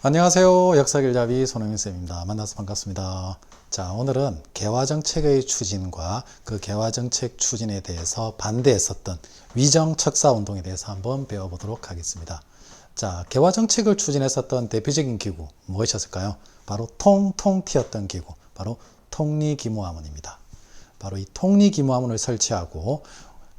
안녕하세요. 역사길잡이 손흥민쌤입니다. 만나서 반갑습니다. 자, 오늘은 개화정책의 추진과 그 개화정책 추진에 대해서 반대했었던 위정척사운동에 대해서 한번 배워보도록 하겠습니다. 자, 개화정책을 추진했었던 대표적인 기구 무엇이었을까요? 바로 통통튀었던 기구, 바로 통리기무하문입니다. 바로 이 통리기무하문을 설치하고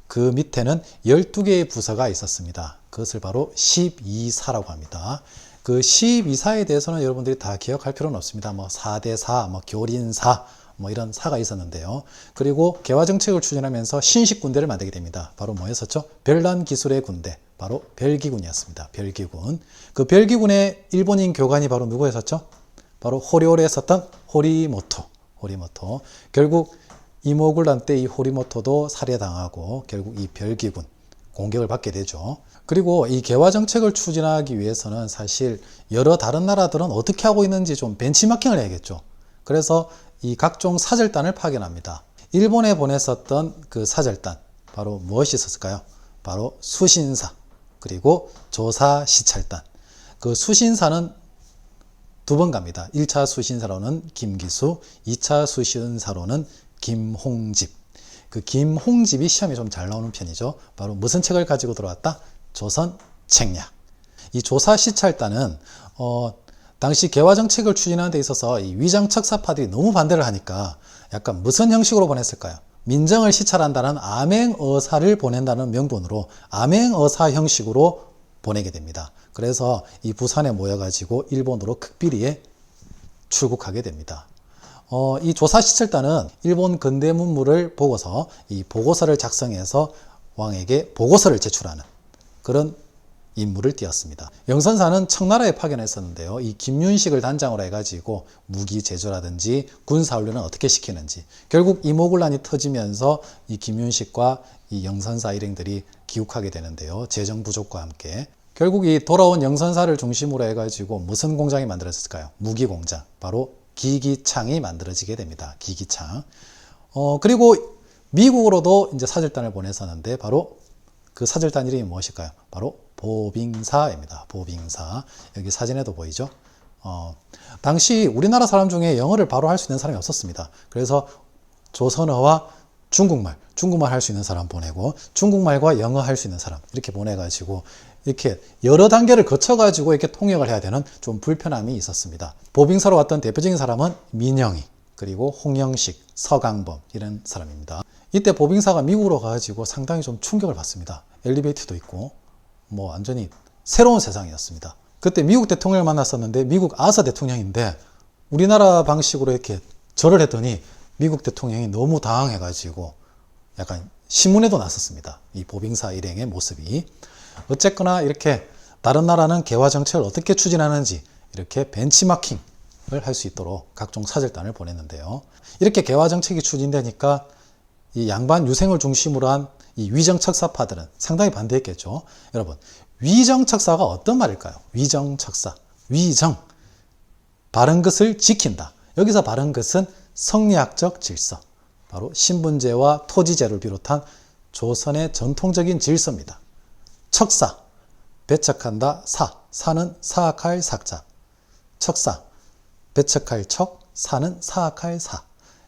그 밑에는 12개의 부서가 있었습니다. 그것을 바로 12사라고 합니다. 그 12사에 대해서는 여러분들이 다 기억할 필요는 없습니다. 뭐 4대사, 뭐 교린사, 뭐 이런 사가 있었는데요. 그리고 개화정책을 추진하면서 신식군대를 만들게 됩니다. 바로 뭐였었죠? 별난기술의 군대, 바로 별기군이었습니다. 별기군. 그 별기군의 일본인 교관이 바로 누구였었죠? 바로 호리호리에 썼던 호리모토. 결국 이모군란 때 이 호리모토도 살해당하고 결국 이 별기군 공격을 받게 되죠. 그리고 이 개화정책을 추진하기 위해서는 사실 여러 다른 나라들은 어떻게 하고 있는지 좀 벤치마킹을 해야겠죠. 그래서 이 각종 사절단을 파견합니다. 일본에 보냈었던 그 사절단, 바로 무엇이 있었을까요? 바로 수신사, 그리고 조사시찰단. 그 수신사는 두 번 갑니다. 1차 수신사로는 김기수, 2차 수신사로는 김홍집. 그 김홍집이 시험에 좀 잘 나오는 편이죠. 바로 무슨 책을 가지고 들어왔다? 조선책략. 이 조사시찰단은 당시 개화정책을 추진하는 데 있어서 이 위정척사파들이 너무 반대를 하니까 약간 무슨 형식으로 보냈을까요? 민정을 시찰한다는 암행어사를 보낸다는 명분으로 암행어사 형식으로 보내게 됩니다. 그래서 이 부산에 모여가지고 일본으로 극비리에 출국하게 됩니다. 이 조사시찰단은 일본 근대 문물을 보고서 이 보고서를 작성해서 왕에게 보고서를 제출하는 그런 임무를 띄었습니다. 영선사는 청나라에 파견했었는데요. 이 김윤식을 단장으로 해가지고 무기 제조라든지 군사훈련을 어떻게 시키는지, 결국 이모군란이 터지면서 이 김윤식과 이 영선사 일행들이 기욱하게 되는데요. 재정 부족과 함께 결국 이 돌아온 영선사를 중심으로 해가지고 무슨 공장이 만들어졌을까요? 무기 공장, 바로 기기창이 만들어지게 됩니다. 기기창. 그리고 미국으로도 이제 사절단을 보냈었는데 바로 그 사절단 이름이 무엇일까요? 바로 보빙사입니다. 보빙사. 여기 사진에도 보이죠? 당시 우리나라 사람 중에 영어를 바로 할 수 있는 사람이 없었습니다. 그래서 조선어와 중국말 할 수 있는 사람 보내고 중국말과 영어 할 수 있는 사람 이렇게 보내가지고 이렇게 여러 단계를 거쳐가지고 이렇게 통역을 해야 되는 좀 불편함이 있었습니다. 보빙사로 왔던 대표적인 사람은 민영이, 그리고 홍영식, 서강범 이런 사람입니다. 이때 보빙사가 미국으로 가가지고 상당히 좀 충격을 받습니다. 엘리베이터도 있고 뭐 완전히 새로운 세상이었습니다. 그때 미국 대통령을 만났었는데 미국 아서 대통령인데 우리나라 방식으로 이렇게 절을 했더니 미국 대통령이 너무 당황해가지고 약간 신문에도 났었습니다. 이 보빙사 일행의 모습이. 어쨌거나 이렇게 다른 나라는 개화정책을 어떻게 추진하는지 이렇게 벤치마킹을 할 수 있도록 각종 사절단을 보냈는데요. 이렇게 개화정책이 추진되니까 이 양반 유생을 중심으로 한 이 위정척사파들은 상당히 반대했겠죠. 여러분, 위정척사가 어떤 말일까요? 위정척사. 위정. 바른 것을 지킨다. 여기서 바른 것은 성리학적 질서. 바로 신분제와 토지제를 비롯한 조선의 전통적인 질서입니다. 척사, 배척한다, 사는 사악할 삭자. 척사, 배척할 척, 사는 사악할 사.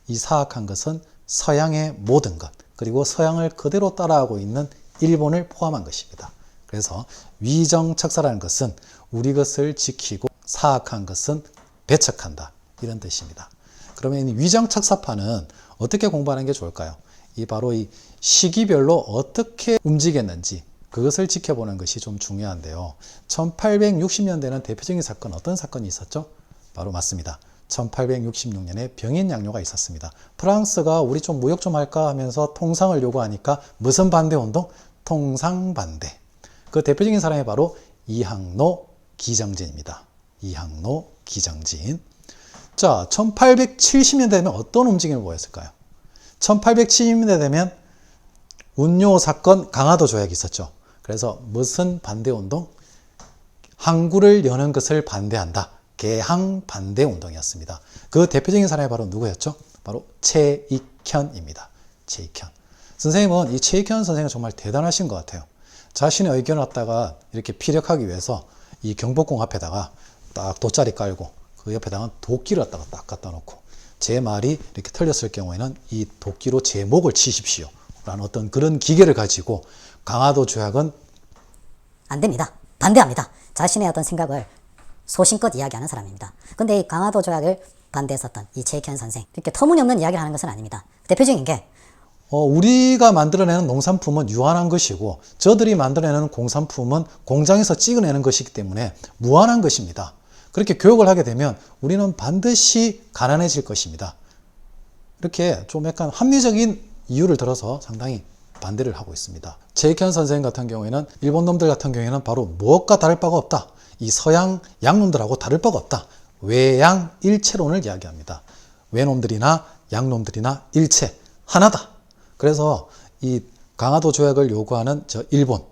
이 사악한 것은 서양의 모든 것, 그리고 서양을 그대로 따라하고 있는 일본을 포함한 것입니다. 그래서 위정척사라는 것은 우리 것을 지키고 사악한 것은 배척한다. 이런 뜻입니다. 그러면 이 위정척사파는 어떻게 공부하는 게 좋을까요? 바로 이 시기별로 어떻게 움직였는지 그것을 지켜보는 것이 좀 중요한데요. 1860년대는 대표적인 사건, 어떤 사건이 있었죠? 바로 맞습니다. 1866년에 병인양요가 있었습니다. 프랑스가 우리 좀 무역 좀 할까 하면서 통상을 요구하니까 무슨 반대운동? 통상반대. 그 대표적인 사람이 바로 이항로 기정진입니다. 이항로 기정진. 자, 1870년대 되면 어떤 움직임을 보였을까요? 1870년대 되면 운요 사건 강화도 조약이 있었죠. 그래서 무슨 반대운동? 항구를 여는 것을 반대한다. 개항 반대운동이었습니다. 그 대표적인 사람이 바로 누구였죠? 바로 최익현입니다. 최익현. 선생님은 이 최익현 선생은 정말 대단하신 것 같아요. 자신의 의견을 갖다가 이렇게 피력하기 위해서 이 경복궁 앞에다가 딱 돗자리 깔고 그 옆에다가 도끼를 갖다가 딱 갖다 놓고 제 말이 이렇게 틀렸을 경우에는 이 도끼로 제 목을 치십시오 라는 어떤 그런 기계를 가지고 강화도 조약은 안 됩니다. 반대합니다. 자신의 어떤 생각을 소신껏 이야기하는 사람입니다. 근데 이 강화도 조약을 반대했었던 이 최익현 선생, 이렇게 터무니없는 이야기를 하는 것은 아닙니다. 대표적인 게 우리가 만들어내는 농산품은 유한한 것이고 저들이 만들어내는 공산품은 공장에서 찍어내는 것이기 때문에 무한한 것입니다. 그렇게 교육을 하게 되면 우리는 반드시 가난해질 것입니다. 이렇게 좀 약간 합리적인 이유를 들어서 상당히 반대를 하고 있습니다. 최익현 선생 같은 경우에는 일본 놈들 같은 경우에는 바로 무엇과 다를 바가 없다. 이 서양 양놈들하고 다를 바가 없다. 외양일체론을 이야기합니다. 외놈들이나 양놈들이나 일체 하나다. 그래서 이 강화도 조약을 요구하는 저 일본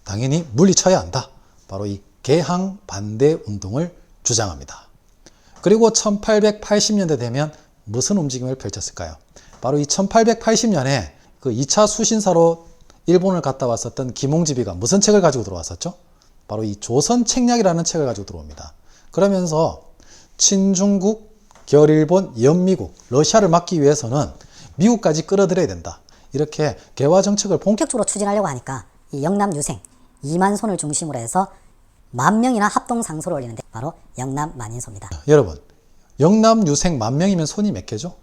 당연히 물리쳐야 한다. 바로 이 개항 반대 운동을 주장합니다. 그리고 1880년대 되면 무슨 움직임을 펼쳤을까요? 바로 이 1880년에 그 2차 수신사로 일본을 갔다 왔었던 김홍집이가 무슨 책을 가지고 들어왔었죠? 바로 이 조선책략이라는 책을 가지고 들어옵니다. 그러면서 친중국, 결일본, 연미국, 러시아를 막기 위해서는 미국까지 끌어들여야 된다. 이렇게 개화 정책을 본격적으로 추진하려고 하니까 이 영남 유생 2만 손을 중심으로 해서 10,000명이나 합동 상소를 올리는데 바로 영남 만인소입니다. 여러분, 영남 유생 10,000명이면 손이 몇 개죠?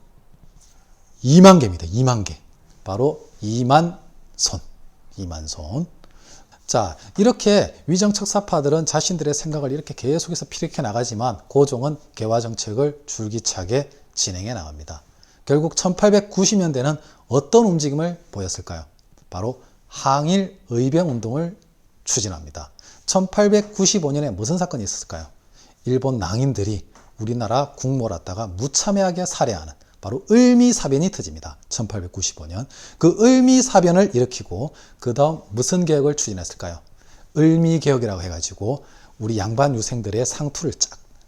2만 개입니다. 2만 개. 바로 2만 손. 2만 손. 자, 이렇게 위정척사파들은 자신들의 생각을 이렇게 계속해서 피력해 나가지만 고종은 개화 정책을 줄기차게 진행해 나갑니다. 결국 1890년대는 어떤 움직임을 보였을까요? 바로 항일 의병운동을 추진합니다. 1895년에 무슨 사건이 있었을까요? 일본 낭인들이 우리나라 국몰았다가 무참하게 살해하는 바로 을미사변이 터집니다. 1895년. 그 을미사변을 일으키고 그 다음 무슨 개혁을 추진했을까요? 을미개혁이라고 해가지고 우리 양반 유생들의 상투를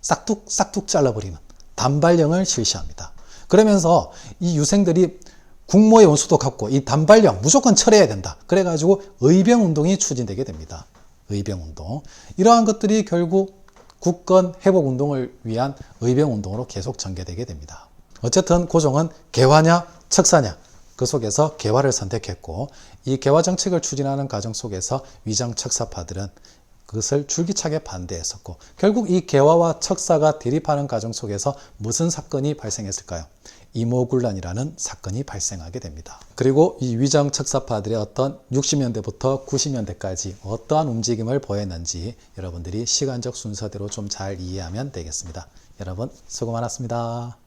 싹둑 잘라버리는 단발령을 실시합니다. 그러면서 이 유생들이 국모의 원수도 갚고 이 단발령 무조건 철회해야 된다. 그래가지고 의병운동이 추진되게 됩니다. 의병운동. 이러한 것들이 결국 국권 회복운동을 위한 의병운동으로 계속 전개되게 됩니다. 어쨌든 고종은 개화냐 척사냐 그 속에서 개화를 선택했고 이 개화 정책을 추진하는 과정 속에서 위정척사파들은 그것을 줄기차게 반대했었고 결국 이 개화와 척사가 대립하는 과정 속에서 무슨 사건이 발생했을까요? 이모군란이라는 사건이 발생하게 됩니다. 그리고 이 위정척사파들의 어떤 60년대부터 90년대까지 어떠한 움직임을 보였는지 여러분들이 시간적 순서대로 좀 잘 이해하면 되겠습니다. 여러분 수고 많았습니다.